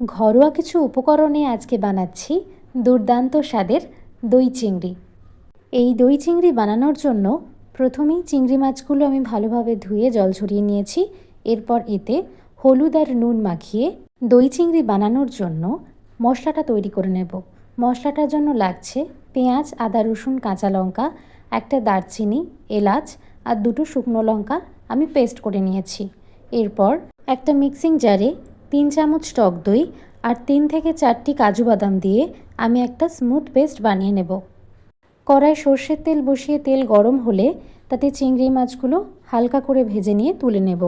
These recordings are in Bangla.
ঘরোয়া কিছু উপকরণে আজকে বানাচ্ছি দুর্দান্ত স্বাদের দই চিংড়ি। এই দই চিংড়ি বানানোর জন্য প্রথমেই চিংড়ি মাছগুলো আমি ভালোভাবে ধুয়ে জল ঝরিয়ে নিয়েছি। এরপর এতে হলুদ আর নুন মাখিয়ে দই চিংড়ি বানানোর জন্য মশলাটা তৈরি করে নেব। মশলাটার জন্য লাগছে পেঁয়াজ, আদা, রসুন, কাঁচা লঙ্কা, একটা দারচিনি, এলাচ আর দুটো শুকনো লঙ্কা আমি পেস্ট করে নিয়েছি। এরপর একটা মিক্সিং জারে 3 চামচ টক দই আর 3 থেকে 4টি কাজু বাদাম দিয়ে আমি একটা স্মুথ পেস্ট বানিয়ে নেব। কড়াই সর্ষের তেল বসিয়ে তেল গরম হলে তাতে চিংড়ি মাছগুলো হালকা করে ভেজে নিয়ে তুলে নেব।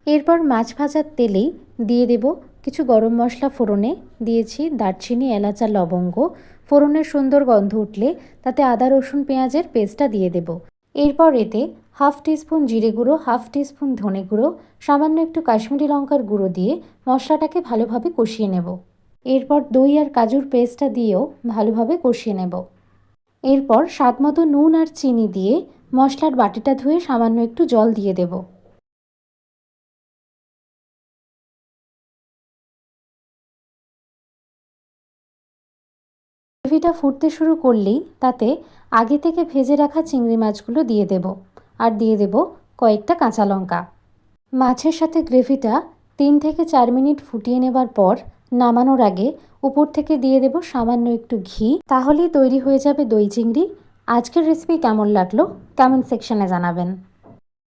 এরপর মাছ ভাজার তেলেই দিয়ে দেব কিছু গরম মশলা। ফোড়নে দিয়েছি দারচিনি, এলাচ আর লবঙ্গ। ফোড়নের সুন্দর গন্ধ উঠলে তাতে আদা, রসুন, পেঁয়াজের পেস্টটা দিয়ে দেব। এরপর এতে হাফ টিস্পুন জিরে গুঁড়ো, হাফ টিস্পুন ধনে গুঁড়ো, সামান্য একটু কাশ্মীরি লঙ্কার গুঁড়ো দিয়ে মশলাটাকে ভালোভাবে কষিয়ে নেব। এরপর দই আর কাজুর পেস্টটা দিয়েও ভালোভাবে কষিয়ে নেব। এরপর স্বাদমতো নুন আর চিনি দিয়ে মশলার বাটিটা ধুয়ে সামান্য একটু জল দিয়ে দেব। গ্রেভিটা ফুটতে শুরু করলেই তাতে আগে থেকে ভেজে রাখা চিংড়ি মাছগুলো দিয়ে দেব আর দিয়ে দেব কয়েকটা কাঁচা লঙ্কা। মাছের সাথে গ্রেভিটা 3 থেকে 4 মিনিট ফুটিয়ে নেবার পর নামানোর আগে উপর থেকে দিয়ে দেব সামান্য একটু ঘি। তাহলেই তৈরি হয়ে যাবে দই চিংড়ি। আজকের রেসিপি কেমন লাগলো কমেন্ট সেকশনে জানাবেন।